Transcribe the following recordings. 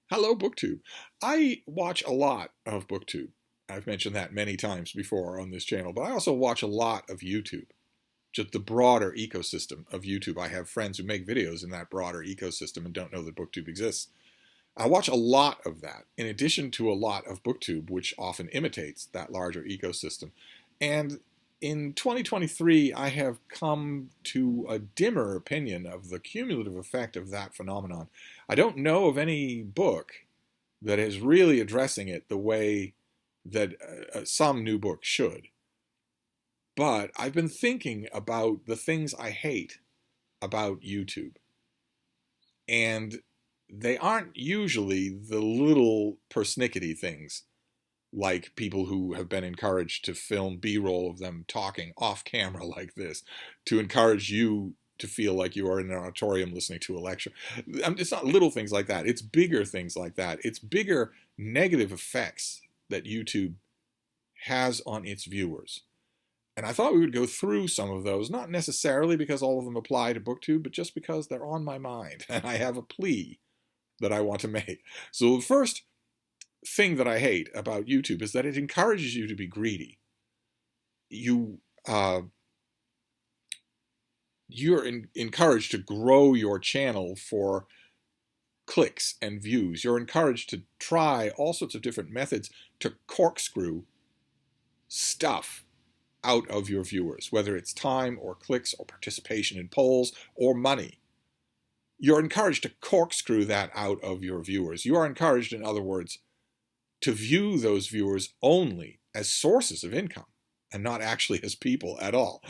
Hello, BookTube. I watch a lot of BookTube. I've mentioned that many times before on this channel, but I also watch a lot of YouTube, just the broader ecosystem of YouTube. I have friends who make videos in that broader ecosystem and don't know that BookTube exists. I watch a lot of that, in addition to a lot of BookTube, which often imitates that larger ecosystem. And in 2023, I have come to a dimmer opinion of the cumulative effect of that phenomenon. I don't know of any book that is really addressing it the way that some new books should. But I've been thinking about the things I hate about YouTube. And they aren't usually the little persnickety things, like people who have been encouraged to film B-roll of them talking off camera like this, to encourage you to feel like you are in an auditorium listening to a lecture. It's not little things like that. It's bigger things like that. It's bigger negative effects that YouTube has on its viewers. And I thought we would go through some of those, not necessarily because all of them apply to BookTube, but just because they're on my mind and I have a plea that I want to make. So the first thing that I hate about YouTube is that it encourages you to be greedy. You're encouraged to grow your channel for clicks and views. You're encouraged to try all sorts of different methods to corkscrew stuff out of your viewers, whether it's time or clicks or participation in polls or money. You're encouraged to corkscrew that out of your viewers. You are encouraged, in other words, to view those viewers only as sources of income and not actually as people at all.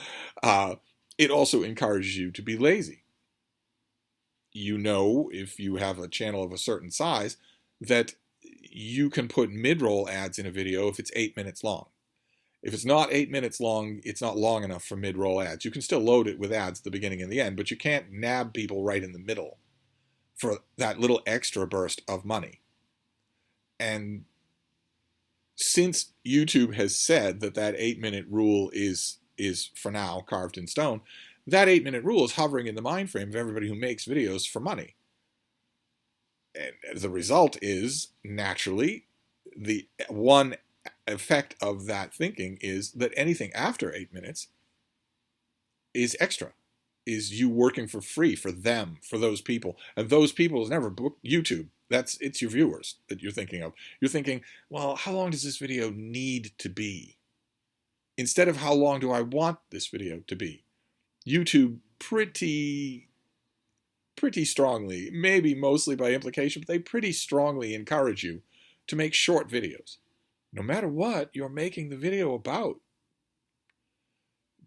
It also encourages you to be lazy. You know, if you have a channel of a certain size, that you can put mid-roll ads in a video if it's 8 minutes long. If it's not 8 minutes long, it's not long enough for mid-roll ads. You can still load it with ads at the beginning and the end, but you can't nab people right in the middle for that little extra burst of money. And since YouTube has said that that 8-minute rule is for now carved in stone, that 8-minute rule is hovering in the mind frame of everybody who makes videos for money. And the result is, naturally, the one effect of that thinking is that anything after 8 minutes is extra, is you working for free for them, for those people. And those people is never YouTube. It's your viewers that you're thinking of. You're thinking, well, how long does this video need to be? Instead of how long do I want this video to be? YouTube pretty strongly, maybe mostly by implication, but they pretty strongly encourage you to make short videos, no matter what you're making the video about.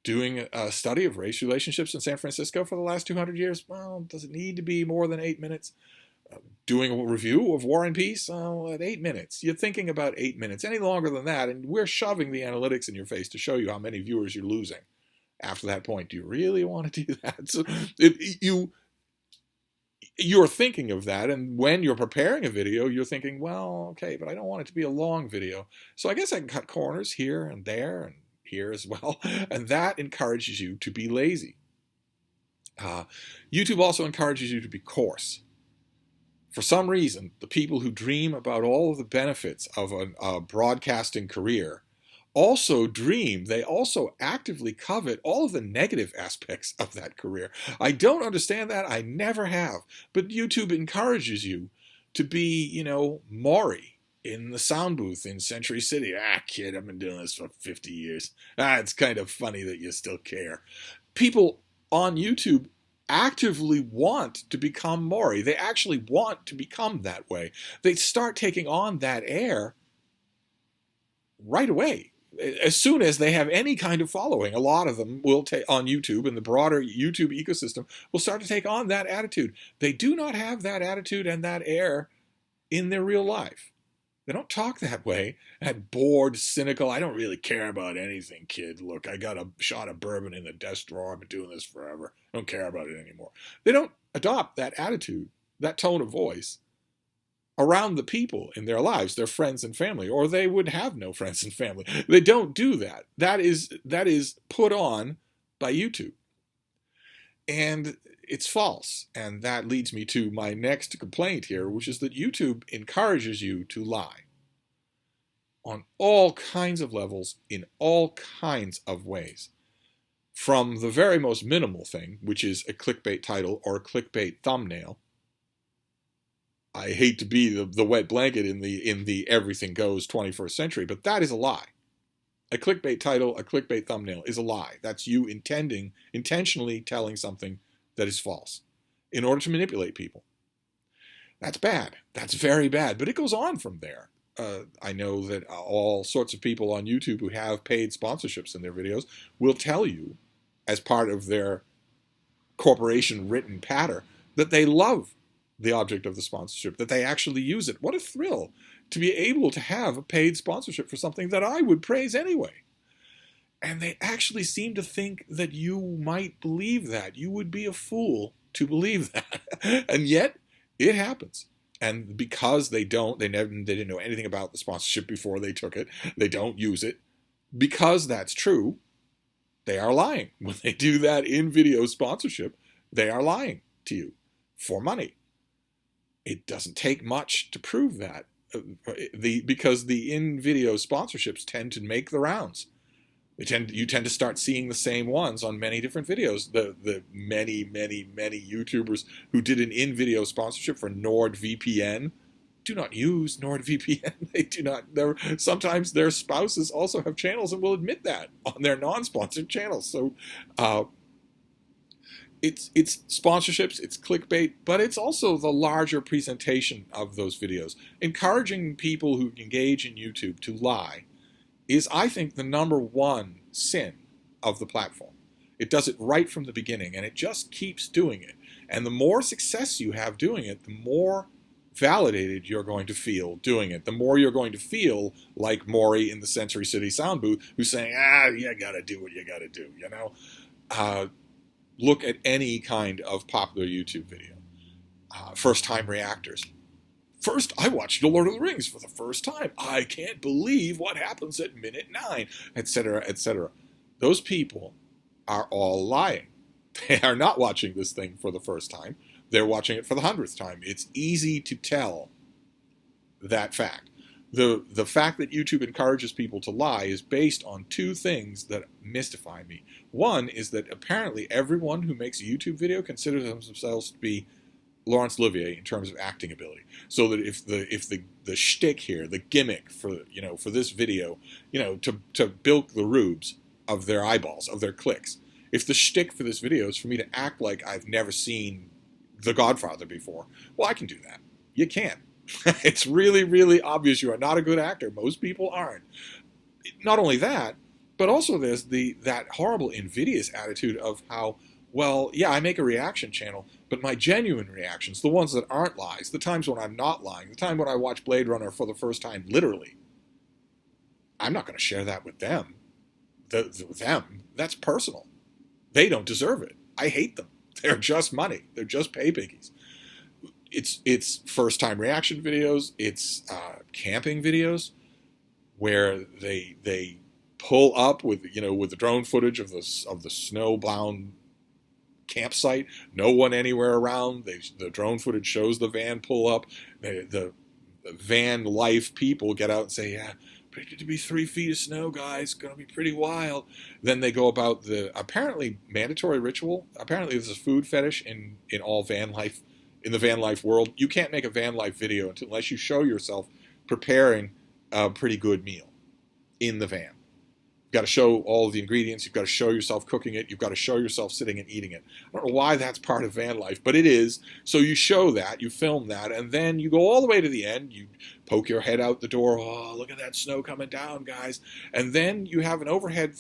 Doing a study of race relationships in San Francisco for the last 200 years, well, does it need to be more than 8 minutes? Doing a review of War and Peace at 8 minutes. You're thinking about 8 minutes. Any longer than that, and we're shoving the analytics in your face to show you how many viewers you're losing. After that point, do you really want to do that? So you're thinking of that, and when you're preparing a video, you're thinking, well, okay, but I don't want it to be a long video. So I guess I can cut corners here and there and here as well, and that encourages you to be lazy. YouTube also encourages you to be coarse. For some reason, the people who dream about all of the benefits of a broadcasting career also they also actively covet all of the negative aspects of that career. I don't understand that. I never have. But YouTube encourages you to be, Maury in the sound booth in Century City. Kid, I've been doing this for 50 years. It's kind of funny that you still care. People on YouTube actively want to become Maury. They actually want to become that way. They start taking on that air right away. As soon as they have any kind of following, a lot of them will take on YouTube, and the broader YouTube ecosystem will start to take on that attitude. They do not have that attitude and that air in their real life. They don't talk that way, that bored, cynical, I don't really care about anything, kid. Look, I got a shot of bourbon in the desk drawer. I've been doing this forever. I don't care about it anymore. They don't adopt that attitude, that tone of voice around the people in their lives, their friends and family, or they would have no friends and family. They don't do that. That is put on by YouTube. And it's false. And that leads me to my next complaint here, which is that YouTube encourages you to lie on all kinds of levels, in all kinds of ways. From the very most minimal thing, which is a clickbait title or a clickbait thumbnail. I hate to be the wet blanket in the everything goes 21st century, but that is a lie. A clickbait title, a clickbait thumbnail is a lie. That's you intentionally telling something that is false in order to manipulate people. That's bad. That's very bad. But it goes on from there. I know that all sorts of people on YouTube who have paid sponsorships in their videos will tell you, as part of their corporation written patter, that they love the object of the sponsorship, that they actually use it. What a thrill to be able to have a paid sponsorship for something that I would praise anyway. And they actually seem to think that you might believe that. You would be a fool to believe that. And yet, it happens. And because they didn't know anything about the sponsorship before they took it, they don't use it. Because that's true, they are lying. When they do that in-video sponsorship, they are lying to you for money. It doesn't take much to prove that, because the in-video sponsorships tend to make the rounds. You tend to start seeing the same ones on many different videos. The many YouTubers who did an in-video sponsorship for NordVPN do not use NordVPN. They do not. Sometimes their spouses also have channels and will admit that on their non-sponsored channels. So it's sponsorships, it's clickbait, but it's also the larger presentation of those videos. Encouraging people who engage in YouTube to lie is, I think, the #1 sin of the platform. It does it right from the beginning, and it just keeps doing it. And the more success you have doing it, the more validated you're going to feel doing it. The more you're going to feel like Maury in the Century City sound booth, who's saying, you gotta do what you gotta do, you know? Look at any kind of popular YouTube video. First-time reactors. First, I watched The Lord of the Rings for the first time. I can't believe what happens at minute 9, etc., etc. Those people are all lying. They are not watching this thing for the first time. They're watching it for the 100th time. It's easy to tell that fact. The fact that YouTube encourages people to lie is based on two things that mystify me. One is that apparently everyone who makes a YouTube video considers themselves to be Laurence Olivier in terms of acting ability. So that if the shtick here, the gimmick for this video, to bilk the rubes of their eyeballs, of their clicks, if the shtick for this video is for me to act like I've never seen The Godfather before, well, I can do that. You can't. It's really, really obvious you are not a good actor. Most people aren't. Not only that, but also there's that horrible invidious attitude of how, well, yeah, I make a reaction channel, but my genuine reactions, the ones that aren't lies, the times when I'm not lying, the time when I watch Blade Runner for the first time, literally, I'm not going to share that with them. That's personal. They don't deserve it. I hate them. They're just money. They're just pay piggies. It's first-time reaction videos. It's camping videos where they pull up with the drone footage of the snowbound campsite. No one anywhere around. The drone footage shows the van pull up. The van life people get out and say, "Yeah, predicted to be 3 feet of snow, guys. Going to be pretty wild." Then they go about the apparently mandatory ritual. Apparently, there's a food fetish in all van life. In the van life world, you can't make a van life video unless you show yourself preparing a pretty good meal in the van. You've got to show all of the ingredients. You've got to show yourself cooking it. You've got to show yourself sitting and eating it. I don't know why that's part of van life, but it is. So you show that, you film that, and then you go all the way to the end. You poke your head out the door. Oh, look at that snow coming down, guys. And then you have an overhead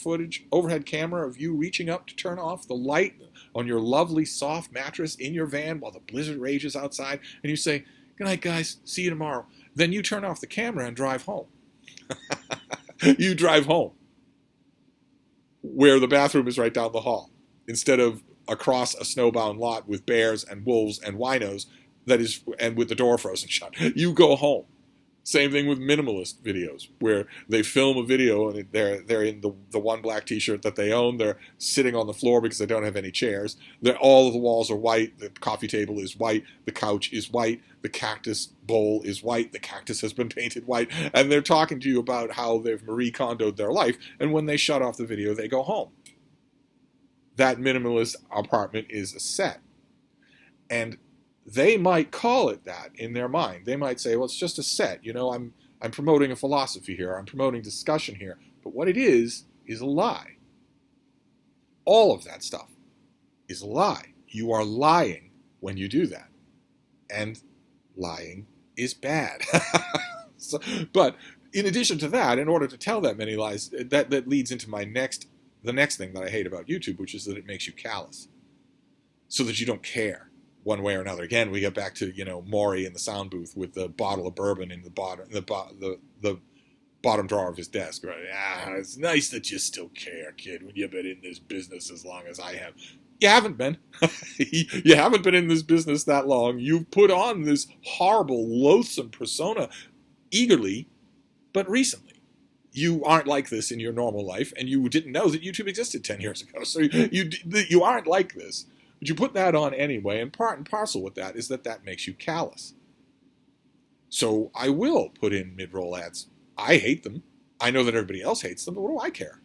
camera of you reaching up to turn off the light on your lovely soft mattress in your van while the blizzard rages outside. And you say, "Good night, guys. See you tomorrow." Then you turn off the camera and drive home. You drive home, where the bathroom is right down the hall, instead of across a snowbound lot with bears and wolves and winos and with the door frozen shut. You go home. Same thing with minimalist videos, where they film a video and they're in the one black T-shirt that they own. They're sitting on the floor because they don't have any chairs. All of the walls are white. The coffee table is white. The couch is white. The cactus bowl is white. The cactus has been painted white. And they're talking to you about how they've Marie Kondoed their life. And when they shut off the video, they go home. That minimalist apartment is a set. And they might call it that in their mind. They might say, well, it's just a set. You know, I'm promoting a philosophy here. I'm promoting discussion here. But what it is a lie. All of that stuff is a lie. You are lying when you do that. And lying is bad. But in addition to that, in order to tell that many lies, that leads into the next thing that I hate about YouTube, which is that it makes you callous. So that you don't care one way or another. Again, we get back to, you know, Maury in the sound booth with the bottle of bourbon in the bottom drawer of his desk. Right? It's nice that you still care, kid, when you've been in this business as long as I have. You haven't been. You haven't been in this business that long. You've put on this horrible, loathsome persona eagerly, but recently. You aren't like this in your normal life, and you didn't know that YouTube existed 10 years ago. So you aren't like this. But you put that on anyway, and part and parcel with that is that makes you callous. So I will put in mid-roll ads. I hate them. I know that everybody else hates them, but what do I care?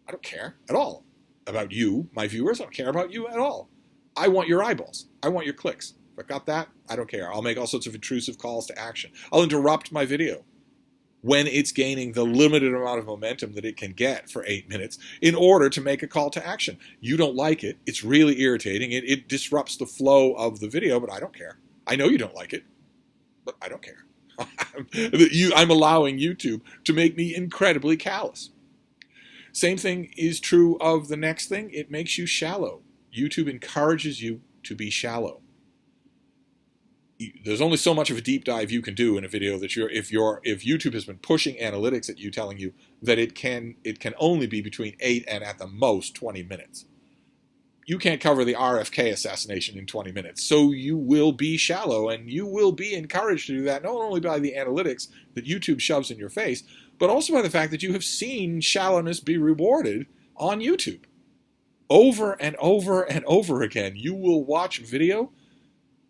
I don't care at all about you, my viewers. I don't care about you at all. I want your eyeballs. I want your clicks. If I got that, I don't care. I'll make all sorts of intrusive calls to action. I'll interrupt my video when it's gaining the limited amount of momentum that it can get for 8 minutes in order to make a call to action. You don't like it. It's really irritating. It disrupts the flow of the video, but I don't care. I know you don't like it, but I don't care. I'm allowing YouTube to make me incredibly callous. Same thing is true of the next thing. It makes you shallow. YouTube encourages you to be shallow. There's only so much of a deep dive you can do in a video that if YouTube has been pushing analytics at you, telling you that it can only be between 8 and at the most 20 minutes. You can't cover the RFK assassination in 20 minutes, so you will be shallow, and you will be encouraged to do that not only by the analytics that YouTube shoves in your face, but also by the fact that you have seen shallowness be rewarded on YouTube. Over and over and over again, you will watch video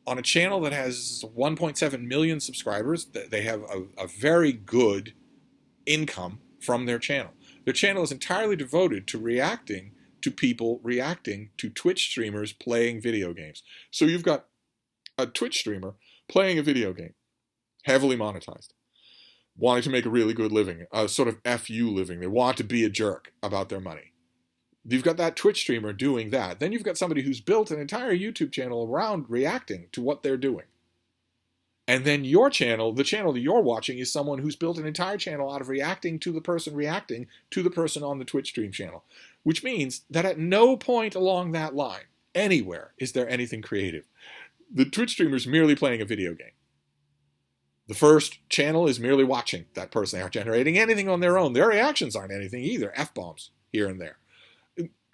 on a channel that has 1.7 million subscribers. They have a very good income from their channel. Their channel is entirely devoted to reacting to people reacting to Twitch streamers playing video games. So you've got a Twitch streamer playing a video game, heavily monetized, wanting to make a really good living, a sort of FU living. They want to be a jerk about their money. You've got that Twitch streamer doing that. Then you've got somebody who's built an entire YouTube channel around reacting to what they're doing. And then your channel, the channel that you're watching, is someone who's built an entire channel out of reacting to the person on the Twitch stream channel. Which means that at no point along that line, anywhere, is there anything creative. The Twitch streamer's merely playing a video game. The first channel is merely watching that person. They aren't generating anything on their own. Their reactions aren't anything either. F-bombs here and there.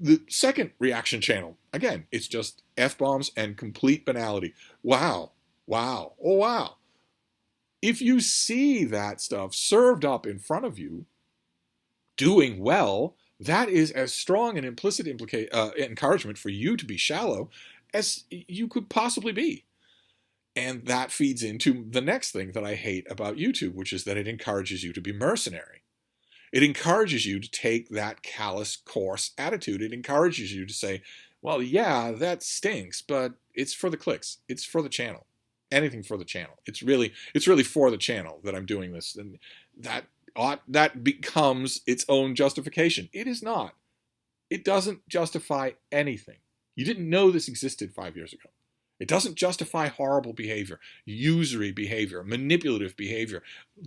The second reaction channel, again, it's just F-bombs and complete banality. Wow. Wow. Oh, wow. If you see that stuff served up in front of you, doing well, that is as strong an implicit encouragement for you to be shallow as you could possibly be. And that feeds into the next thing that I hate about YouTube, which is that it encourages you to be mercenary. It encourages you to take that callous, coarse attitude. It encourages you to say, well, yeah, that stinks, but it's for the clicks. It's for the channel. Anything for the channel. It's really for the channel that I'm doing this. And that becomes its own justification. It is not. It doesn't justify anything. You didn't know this existed 5 years ago. It doesn't justify horrible behavior, usury behavior, manipulative behavior,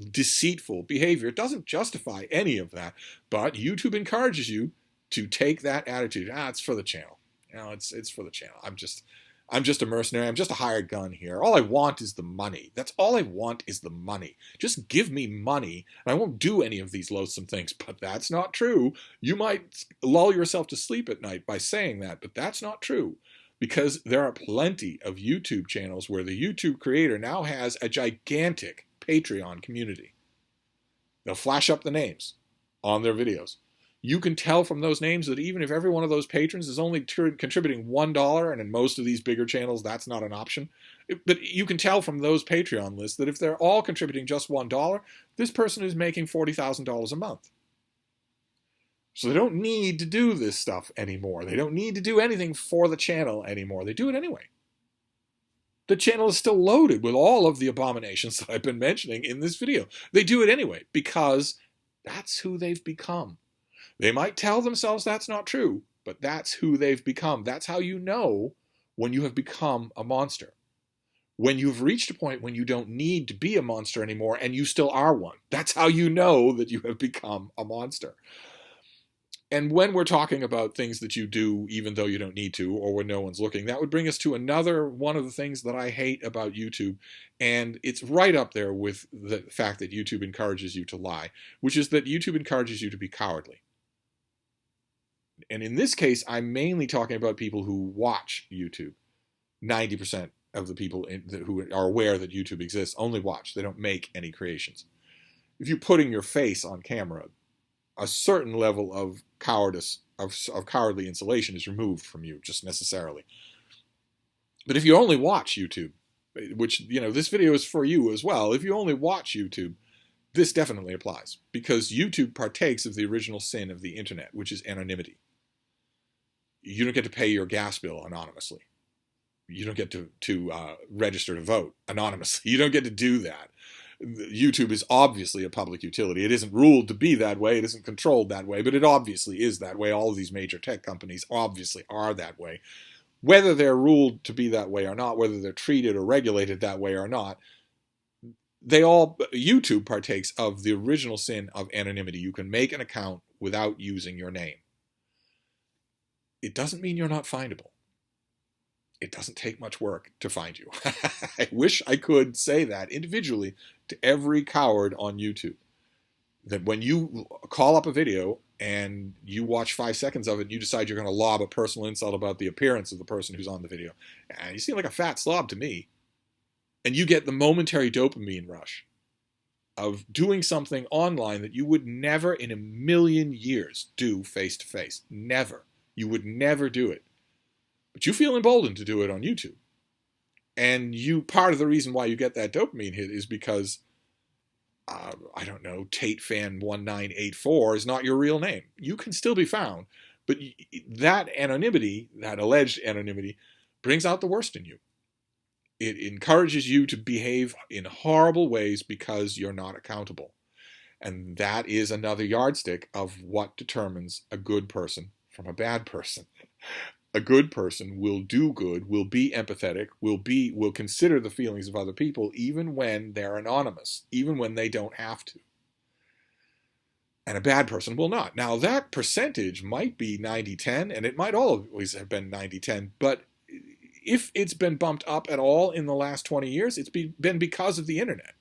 deceitful behavior. It doesn't justify any of that, but YouTube encourages you to take that attitude. It's for the channel. You know, it's for the channel. I'm just a mercenary. I'm just a hired gun here. All I want is the money. That's all I want is the money. Just give me money, and I won't do any of these loathsome things. But that's not true. You might lull yourself to sleep at night by saying that, but that's not true. Because there are plenty of YouTube channels where the YouTube creator now has a gigantic Patreon community. They'll flash up the names on their videos. You can tell from those names that even if every one of those patrons is only contributing $1, and in most of these bigger channels that's not an option, but you can tell from those Patreon lists that if they're all contributing just $1, this person is making $40,000 a month. So they don't need to do this stuff anymore. They don't need to do anything for the channel anymore. They do it anyway. The channel is still loaded with all of the abominations that I've been mentioning in this video. They do it anyway because that's who they've become. They might tell themselves that's not true, but that's who they've become. That's how you know when you have become a monster. When you've reached a point when you don't need to be a monster anymore and you still are one. That's how you know that you have become a monster. And when we're talking about things that you do even though you don't need to, or when no one's looking, that would bring us to another one of the things that I hate about YouTube, and it's right up there with the fact that YouTube encourages you to lie, which is that YouTube encourages you to be cowardly. And in this case, I'm mainly talking about people who watch YouTube. 90% of the people who are aware that YouTube exists only watch. They don't make any creations. If you're putting your face on camera, a certain level of cowardice, of cowardly insulation is removed from you, just necessarily. But if you only watch YouTube, which, this video is for you as well, if you only watch YouTube, this definitely applies. Because YouTube partakes of the original sin of the internet, which is anonymity. You don't get to pay your gas bill anonymously. You don't get to register to vote anonymously. You don't get to do that. YouTube is obviously a public utility. It isn't ruled to be that way. It isn't controlled that way, but it obviously is that way. All of these major tech companies obviously are that way. Whether they're ruled to be that way or not, whether they're treated or regulated that way or not, YouTube partakes of the original sin of anonymity. You can make an account without using your name. It doesn't mean you're not findable. It doesn't take much work to find you. I wish I could say that individually to every coward on YouTube. That when you call up a video and you watch 5 seconds of it and you decide you're going to lob a personal insult about the appearance of the person who's on the video, and you seem like a fat slob to me, and you get the momentary dopamine rush of doing something online that you would never in a million years do face-to-face. Never. You would never do it. But you feel emboldened to do it on YouTube. And part of the reason why you get that dopamine hit is because, I don't know, TateFan1984 is not your real name. You can still be found. But that anonymity, that alleged anonymity, brings out the worst in you. It encourages you to behave in horrible ways because you're not accountable. And that is another yardstick of what determines a good person from a bad person. A good person will do good, will be empathetic, will consider the feelings of other people even when they're anonymous, even when they don't have to. And a bad person will not. Now, that percentage might be 90-10, and it might always have been 90-10, but if it's been bumped up at all in the last 20 years, it's been because of the internet.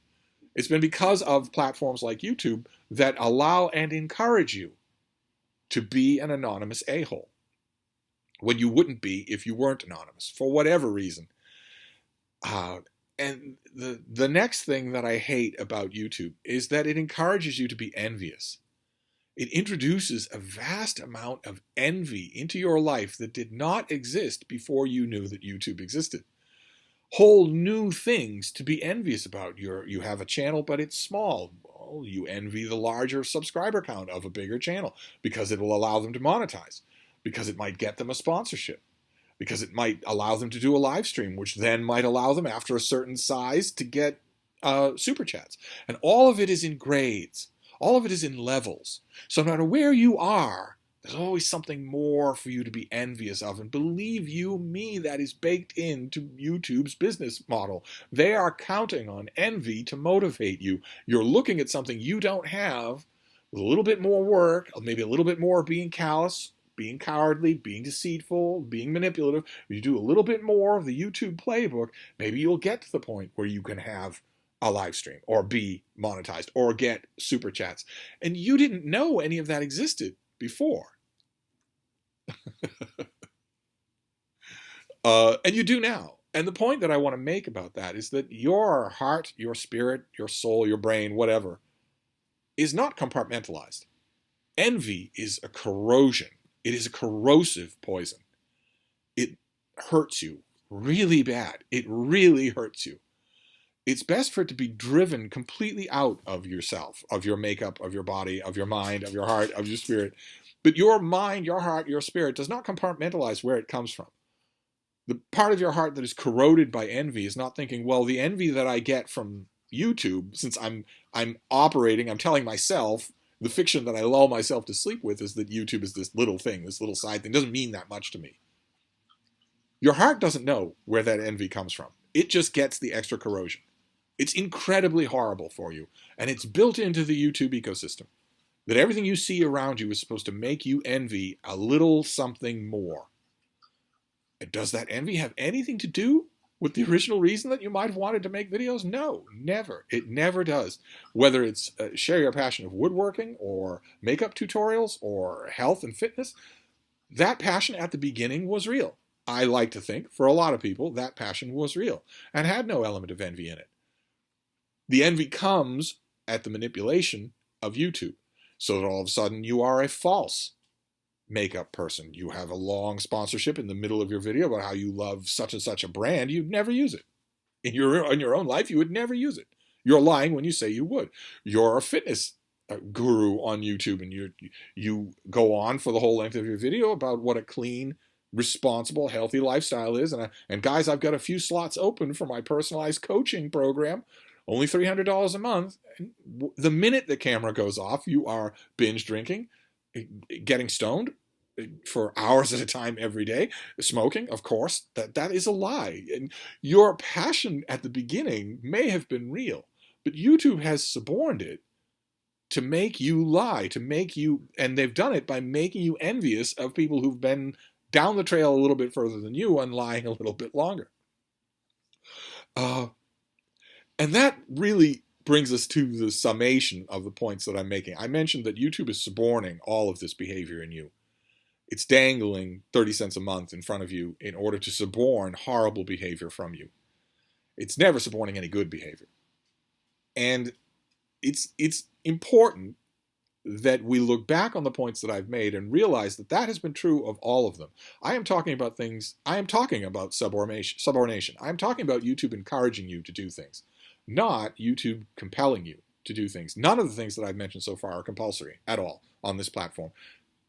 It's been because of platforms like YouTube that allow and encourage you to be an anonymous a-hole. When you wouldn't be if you weren't anonymous, for whatever reason. And the next thing that I hate about YouTube is that it encourages you to be envious. It introduces a vast amount of envy into your life that did not exist before you knew that YouTube existed. Whole new things to be envious about. You have a channel, but it's small. Well, you envy the larger subscriber count of a bigger channel because it will allow them to monetize. Because it might get them a sponsorship, because it might allow them to do a live stream, which then might allow them, after a certain size, to get super chats. And all of it is in grades. All of it is in levels. So no matter where you are, there's always something more for you to be envious of. And believe you me, that is baked into YouTube's business model. They are counting on envy to motivate you. You're looking at something you don't have with a little bit more work, maybe a little bit more being callous, being cowardly, being deceitful, being manipulative. If you do a little bit more of the YouTube playbook, maybe you'll get to the point where you can have a live stream or be monetized or get super chats. And you didn't know any of that existed before. And you do now. And the point that I want to make about that is that your heart, your spirit, your soul, your brain, whatever, is not compartmentalized. Envy is a corrosion. It is a corrosive poison. It hurts you really bad. It really hurts you. It's best for it to be driven completely out of yourself, of your makeup, of your body, of your mind, of your heart, of your spirit. But your mind, your heart, your spirit does not compartmentalize where it comes from. The part of your heart that is corroded by envy is not thinking, well, the envy that I get from YouTube, since I'm operating, I'm telling myself, the fiction that I lull myself to sleep with is that YouTube is this little thing, this little side thing. It doesn't mean that much to me. Your heart doesn't know where that envy comes from. It just gets the extra corrosion. It's incredibly horrible for you, and it's built into the YouTube ecosystem that everything you see around you is supposed to make you envy a little something more. And does that envy have anything to do with the original reason that you might have wanted to make videos? No, never. It never does. Whether it's share your passion of woodworking or makeup tutorials or health and fitness, that passion at the beginning was real. I like to think, for a lot of people, that passion was real and had no element of envy in it. The envy comes at the manipulation of YouTube, so that all of a sudden you are a false makeup person. You have a long sponsorship in the middle of your video about how you love such and such a brand. You'd never use it. In your own life, you would never use it. You're lying when you say you would. You're a fitness guru on YouTube, and you go on for the whole length of your video about what a clean, responsible, healthy lifestyle is. And guys, I've got a few slots open for my personalized coaching program. Only $300 a month. And the minute the camera goes off, you are binge drinking, getting stoned for hours at a time every day, smoking, of course. That is a lie. And your passion at the beginning may have been real, but YouTube has suborned it to make you lie, to make you, and they've done it by making you envious of people who've been down the trail a little bit further than you and lying a little bit longer. And that really brings us to the summation of the points that I'm making. I mentioned that YouTube is suborning all of this behavior in you. It's dangling 30 cents a month in front of you in order to suborn horrible behavior from you. It's never suborning any good behavior. And it's important that we look back on the points that I've made and realize that that has been true of all of them. I am talking about subordination. I am talking about YouTube encouraging you to do things, not YouTube compelling you to do things. None of the things that I've mentioned so far are compulsory at all on this platform.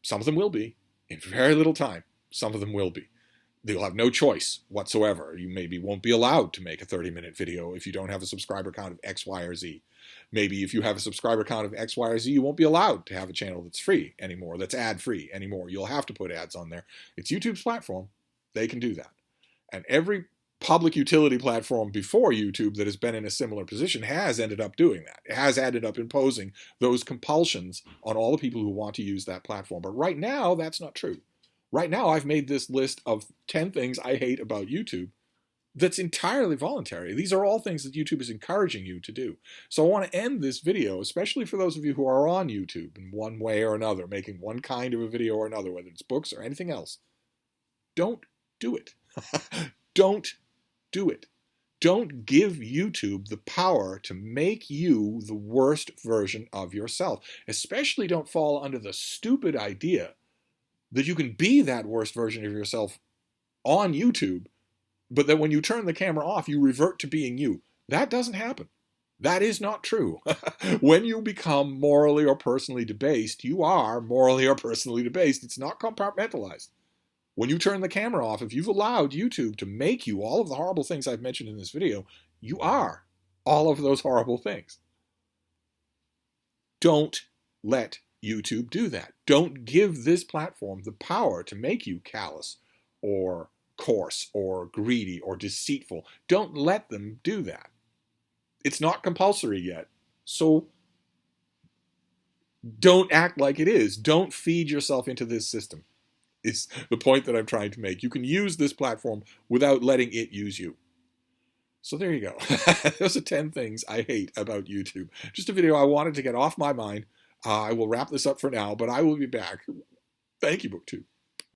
Some of them will be in very little time. Some of them will be. You'll have no choice whatsoever. You maybe won't be allowed to make a 30-minute video if you don't have a subscriber count of X, Y, or Z. Maybe if you have a subscriber count of X, Y, or Z, you won't be allowed to have a channel that's free anymore, that's ad-free anymore. You'll have to put ads on there. It's YouTube's platform. They can do that. And every public utility platform before YouTube that has been in a similar position has ended up doing that. It has ended up imposing those compulsions on all the people who want to use that platform. But right now, that's not true. Right now, I've made this list of 10 things I hate about YouTube that's entirely voluntary. These are all things that YouTube is encouraging you to do. So I want to end this video, especially for those of you who are on YouTube in one way or another, making one kind of a video or another, whether it's books or anything else. Don't do it. Don't do it. Don't give YouTube the power to make you the worst version of yourself. Especially don't fall under the stupid idea that you can be that worst version of yourself on YouTube, but that when you turn the camera off, you revert to being you. That doesn't happen. That is not true. When you become morally or personally debased, you are morally or personally debased. It's not compartmentalized. When you turn the camera off, if you've allowed YouTube to make you all of the horrible things I've mentioned in this video, you are all of those horrible things. Don't let YouTube do that. Don't give this platform the power to make you callous or coarse or greedy or deceitful. Don't let them do that. It's not compulsory yet. So don't act like it is. Don't feed yourself into this system. It's the point that I'm trying to make. You can use this platform without letting it use you. So there you go. Those are 10 things I hate about YouTube. Just a video I wanted to get off my mind. I will wrap this up for now, but I will be back. Thank you, BookTube.